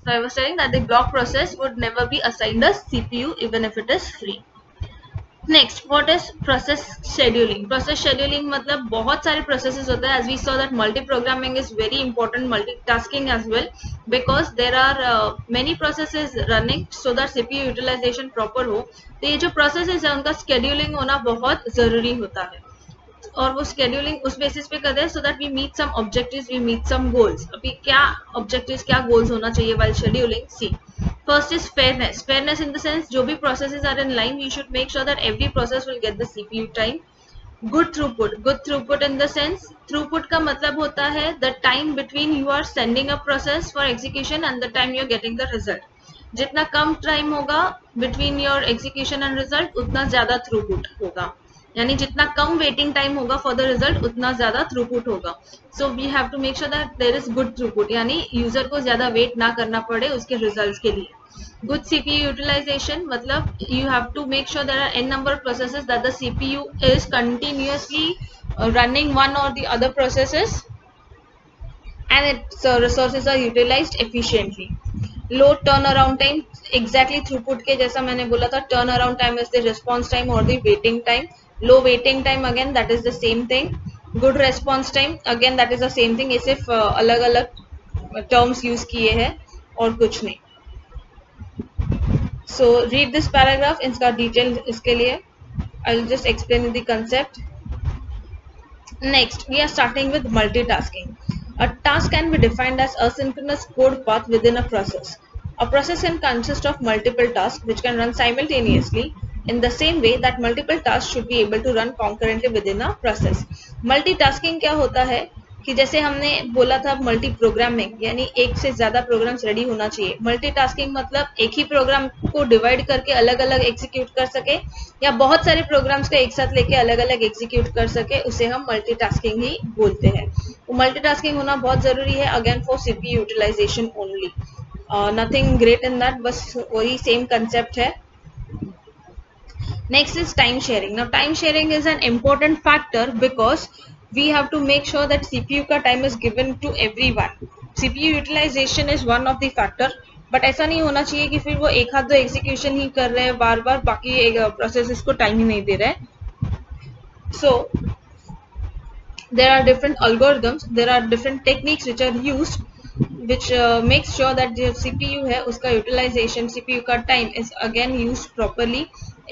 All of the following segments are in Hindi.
So I was saying that the block process would never be assigned a CPU even if it is free. Next, what is process scheduling? Process scheduling मतलब बहुत सारे processes होते हैं. As we saw that multi-programming is very important, multitasking as well, because there are many processes running so that CPU utilization proper हो. तो ये जो processes है उनका scheduling होना बहुत ज़रूरी होता है. और वो scheduling उस basis पे करते हैं so that we meet some objectives, we meet some goals. अभी क्या objectives, क्या goals होना चाहिए while scheduling? See. First is fairness. Fairness in the sense जो भी processes are in line, you should make sure that every process will get the CPU time. Good throughput. Good throughput in the sense, throughput का मतलब होता है the time between you are sending a process for execution and the time you are getting the result. जितना कम टाइम होगा between your execution and result, उतना ज़्यादा throughput होगा. यानी जितना कम वेटिंग टाइम होगा फॉर द रिजल्ट उतना ज्यादा थ्रूपुट होगा. So we have to make sure that there is good throughput, यानी यूजर को ज्यादा वेट ना करना पड़े उसके रिजल्ट्स के लिए. गुड सीपीयू यूटिलाइजेशन मतलब you have to make sure there are an number of processes that the CPU is continuously running one or the other processes and its resources are utilized efficiently. Low turnaround time, exactly throughput के जैसा मैंने बोला था, turnaround time is the response time or the waiting time. Low waiting time again that is the same thing. Good response time again that is the same thing. ये सिर्फ अलग अलग terms use किए हैं और कुछ नहीं. So read this paragraph, इसका detail इसके लिए I'll just explain the concept. Next, we are starting with multitasking. A task can be defined as asynchronous code path within a process. A process can consist of multiple tasks which can run simultaneously in the same way that multiple tasks should be able to run concurrently within a process. Multitasking क्या होता है कि जैसे हमने बोला था मल्टी प्रोग्रामिंग, यानी एक से ज्यादा प्रोग्राम्स रेडी होना चाहिए. मल्टीटास्किंग मतलब एक ही प्रोग्राम को डिवाइड करके अलग अलग एग्जीक्यूट कर सके या बहुत सारे प्रोग्राम्स को एक साथ लेके अलग अलग एग्जीक्यूट कर सके, उसे हम मल्टीटास्किंग ही बोलते हैं. तो मल्टीटास्किंग होना बहुत जरूरी है again for CPU utilisation only. Nothing great in that, बस वही सेम कंसेप्ट है. Next is time sharing. Now time sharing is an important factor because we have to make sure that CPU का time is given to everyone. CPU utilization is one of the factor, but ऐसा नहीं होना चाहिए कि फिर वो एक हाथ दो execution ही कर रहे हैं बार बार, बाकी processes को time ही नहीं दे रहे हैं. So there are different algorithms, there are different techniques which are used which makes sure that जो CPU है उसका utilization, CPU का time is again used properly.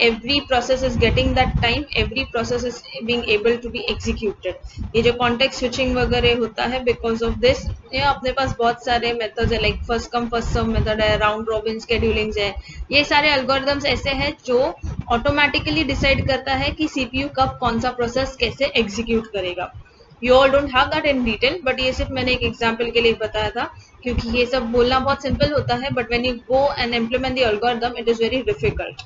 Every process is getting that time, every process is being able to be executed. ये जो context switching वगैरह होता है because of this, ये अपने पास बहुत सारे methods है like first come first serve method है, round robin scheduling है. ये सारे algorithms ऐसे हैं जो automatically decide करता है कि CPU कब कौन सा process कैसे execute करेगा. You all don't have that in detail, but ये सिर्फ मैंने एक example के लिए बताया था क्योंकि ये सब बोलना बहुत simple होता है, but when you go and implement the algorithm, it is very difficult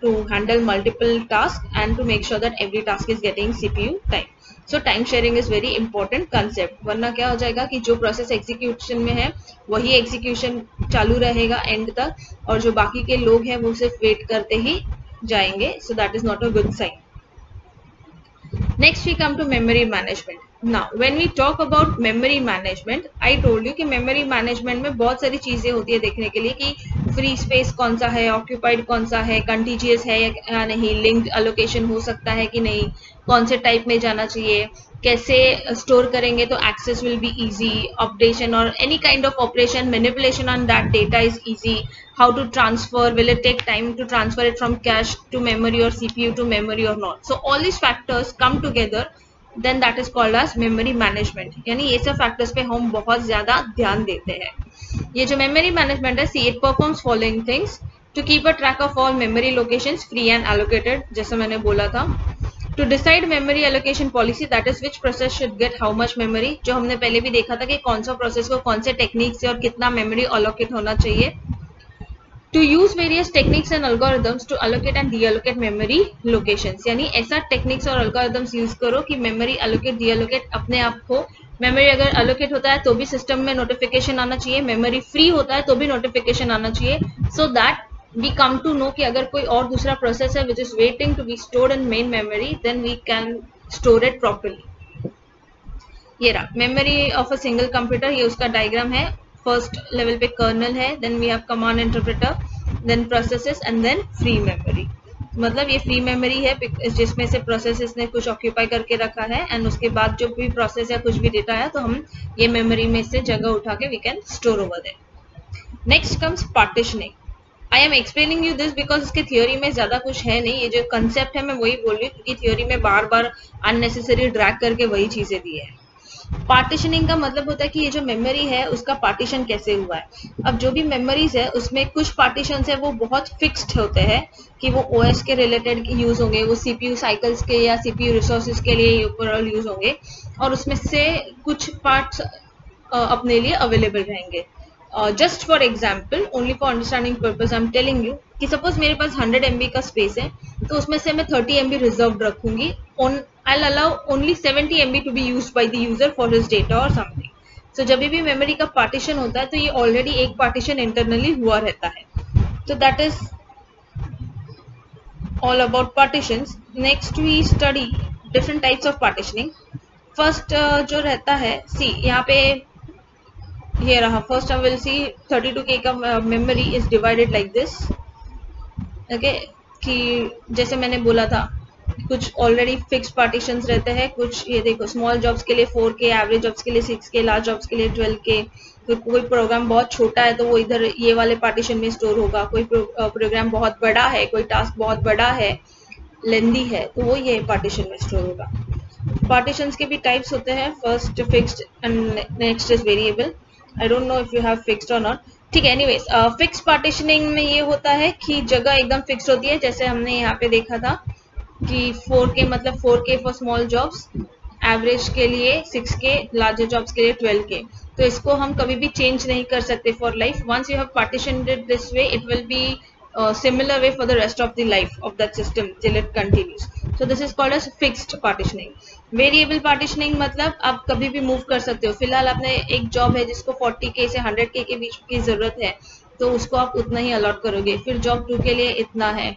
to handle multiple tasks and to make sure that every task is getting CPU time. So time sharing is very important concept. वरना क्या हो जाएगा कि जो process execution में है वही execution चालू रहेगा end तक और जो बाकी के लोग हैं वो सिर्फ wait करते ही जाएंगे. So that is not a good sign. Next we come to memory management. Now when we talk about memory management, I told you कि memory management में बहुत सारी चीजें होती है देखने के लिए कि free space कौन सा है, occupied कौन सा है, contiguous है या नहीं, linked allocation हो सकता है कि नहीं, कौन से type में जाना चाहिए, कैसे store करेंगे तो access will be easy, updation or any kind of operation manipulation on that data is easy, how to transfer, will it take time to transfer it from cache to memory or CPU to memory or not. So all these factors come together, then that is called as memory management. यानी ये सब factors पे हम बहुत ज़्यादा ध्यान देते हैं. ये जो memory management है, see it performs following things to keep a track of all memory locations free and allocated, जैसा मैंने बोला था. To decide memory allocation policy, that is which process should get how much memory, जो हमने पहले भी देखा था कि कौन सा process को कौन से technique से और कितना memory allocate होना चाहिए. To use various techniques and algorithms to allocate and deallocate memory locations, यानी ऐसा techniques और algorithms use करो कि memory allocate deallocate अपने आप हो. memory अगर allocate होता है तो भी system में notification आना चाहिए, memory free होता है तो भी notification आना चाहिए, so that we come to know कि अगर कोई और दूसरा process है which is waiting to be stored in main memory, then we can store it properly. ये रहा memory of a single computer, ये उसका diagram है. फर्स्ट लेवल पे कर्नल है, then we have command interpreter, then processes and then free memory. मतलब ये फ्री मेमोरी है जिसमें से प्रोसेसेस ने कुछ ऑक्यूपाई करके रखा है एंड उसके बाद जो भी प्रोसेस या कुछ भी डेटा है तो हम ये मेमोरी में से जगह उठा के we can store over there. Next comes partitioning. I am explaining you this because इसके थ्योरी में ज्यादा कुछ है नहीं, ये जो कंसेप्ट है मैं वही बोल रही हूँ क्योंकि थ्योरी में बार बार अननेसेसरी ड्रैग करके वही चीजें दी है। पार्टीशनिंग का मतलब होता है कि ये जो मेमोरी है उसका पार्टीशन कैसे हुआ है। अब जो भी मेमोरीज है उसमें कुछ पार्टीशन है वो बहुत फिक्स्ड होते हैं कि वो ओएस के रिलेटेड यूज होंगे, वो सीपीयू साइकिल्स के या सीपीयू रिसोर्सेज के लिए ओवरऑल यूज होंगे, और उसमें से कुछ पार्ट्स अपने लिए अवेलेबल रहेंगे। Just for example, only for understanding purpose I am telling you कि सपोज मेरे पास 100 MB का स्पेस है तो उसमें से मैं 30 MB रिजर्व रखूंगी। I'll allow only 70 MB to be used by the user for his data or something. So जब भी मेमोरी का पार्टीशन होता है तो ये ऑलरेडी एक पार्टीशन इंटरनली हुआ रहता है। तो that is all about partitions. Next we study different types of partitioning. First जो रहता है, सी यहाँ पे ये रहा, first I will see 32K का memory is divided like this. Okay, कि जैसे मैंने बोला था कुछ ऑलरेडी फिक्स पार्टीशंस रहते हैं, कुछ ये देखो स्मॉल जॉब्स के लिए 4K, एवरेज जॉब्स के लिए 6K, लार्ज जॉब्स के लिए 12K। तो कोई प्रोग्राम बहुत छोटा है तो वो इधर ये वाले पार्टीशन में स्टोर होगा, कोई प्रोग्राम बहुत बड़ा है, कोई टास्क बहुत बड़ा है, लेंदी है, तो वो ये पार्टीशन में स्टोर होगा। पार्टीशंस के भी टाइप्स होते हैं, first fixed and next is variable. I don't know if you have fixed और नॉट, ठीक है। एनीवेज, फिक्स पार्टीशनिंग में ये होता है कि जगह एकदम फिक्स होती है, जैसे हमने यहाँ पे देखा था कि 4K मतलब 4K for small jobs, average के लिए 6K, लार्जर जॉब्स के लिए 12K। तो इसको हम कभी भी चेंज नहीं कर सकते for life. Once you have partitioned it this way, it will be similar way for the rest of the life of that system till it continues. So this is called as fixed partitioning. Variable partitioning मतलब आप कभी भी मूव कर सकते हो। फिलहाल आपने एक जॉब है जिसको 40K से 100K के बीच की जरूरत है तो उसको आप उतना ही अलॉट करोगे। फिर जॉब 2 के लिए इतना है,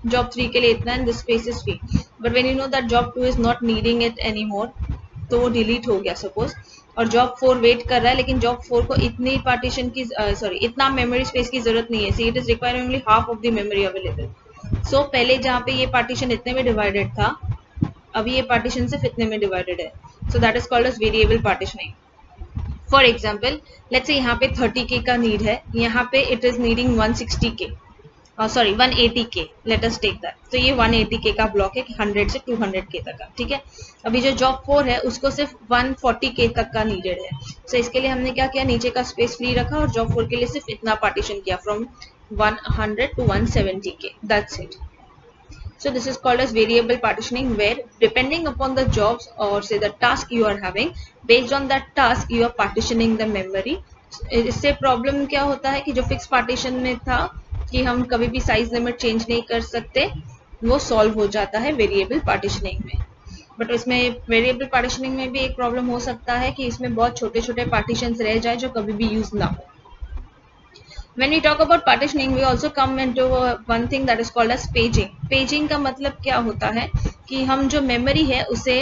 जॉब 3 के लिए इतना, and this space is free. But when you know that job 2 is not needing it any more तो वो डिलीट हो गया सपोज, और जॉब 4 वेट कर रहा है लेकिन जॉब 4 को इतनी पार्टीशन की इतना मेमोरी स्पेस की जरूरत नहीं है। See it is requiring only half of the memory available. So पहले जहाँ पे ये पार्टीशन इतने में डिवाइडेड था, अभी ये पार्टीशन सिर्फ इतने में डिवाइडेड है। So that is called as variable partitioning. For example, let's say यहाँ पे 30K का नीड है, यहाँ पे it is needing 160K, 180K, let us take that. तो ये 180K का ब्लॉक है, 100 से 200K तक का, ठीक है। अभी जो जॉब 4 है उसको सिर्फ 140K तक का नीडेड है। सो इसके लिए हमने क्या किया, नीचे का स्पेस फ्री रखा और जॉब 4 के लिए सिर्फ इतना पार्टीशन किया, from 100 to 170K, that's it. So this is called as variable partitioning, where depending upon the jobs or say the task you are having, based on that task you are partitioning the memory. इससे प्रॉब्लम क्या होता है कि जो फिक्स पार्टीशन में था कि हम कभी भी साइज लिमिट चेंज नहीं कर सकते, वो सॉल्व हो जाता है वेरिएबल पार्टीशनिंग में। बट इसमें वेरिएबल पार्टीशनिंग में भी एक प्रॉब्लम हो सकता है कि इसमें बहुत छोटे छोटे पार्टीशंस रह जाए जो कभी भी यूज ना हो। When we talk about partitioning, we also come into one thing that is called as paging. Paging का मतलब क्या होता है कि हम जो मेमोरी है उसे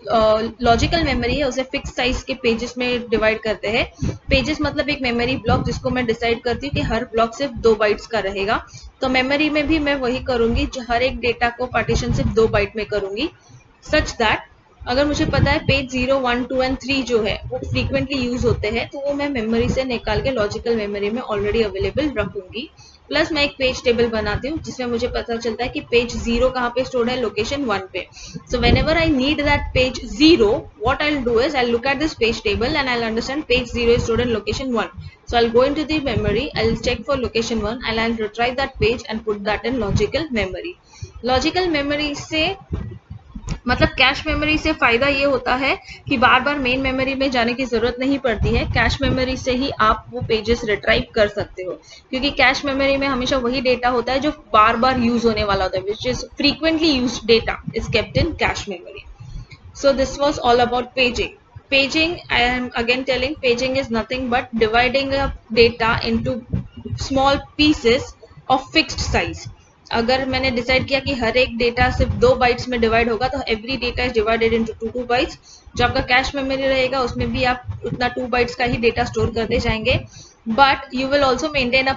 लॉजिकल मेमोरी है उसे फिक्स साइज के पेजेस में डिवाइड करते हैं। पेजेस मतलब एक मेमोरी ब्लॉक जिसको मैं डिसाइड करती हूँ कि हर ब्लॉक सिर्फ 2 बाइट्स का रहेगा। तो मेमोरी में भी मैं वही करूंगी, हर एक डेटा को पार्टीशन सिर्फ 2 बाइट में करूंगी, सच दैट अगर मुझे पता है पेज 0, 1, 2 एंड 3 जो है वो फ्रीक्वेंटली यूज होते हैं तो वो मैं मेमोरी से निकाल के लॉजिकल मेमोरी में ऑलरेडी अवेलेबल रखूंगी। प्लस मैं एक पेज टेबल बनाती हूँ जिसमें मुझे पता चलता है कि पेज 0 कहाँ पे स्टोर्ड है, लोकेशन 1 पे। So whenever I need that page 0, what I will do is I will look at this page table and I will understand page 0 is stored in location 1. So I'll go into the memory, I'll check for location 1 and I'll retrieve that page and put that in logical memory. Logical memory से मतलब कैश मेमोरी से फायदा ये होता है कि बार बार मेन मेमोरी में जाने की जरूरत नहीं पड़ती है। कैश मेमोरी से ही आप वो पेजेस रिट्राइव कर सकते हो, क्योंकि कैश मेमोरी में हमेशा वही डेटा होता है जो बार बार यूज होने वाला होता है, which is frequently used data is kept in cache memory. So this was all about paging. Paging, I am again telling, paging is nothing but dividing up data into small pieces of fixed size. अगर मैंने डिसाइड किया कि हर एक डेटा सिर्फ 2 बाइट्स में डिवाइड होगा तो every data is divided into 2 bytes. जो आपका कैश मेमोरी रहेगा उसमें भी आप उतना 2 बाइट्स का ही डेटा स्टोर करते जाएंगे. but you will also maintain a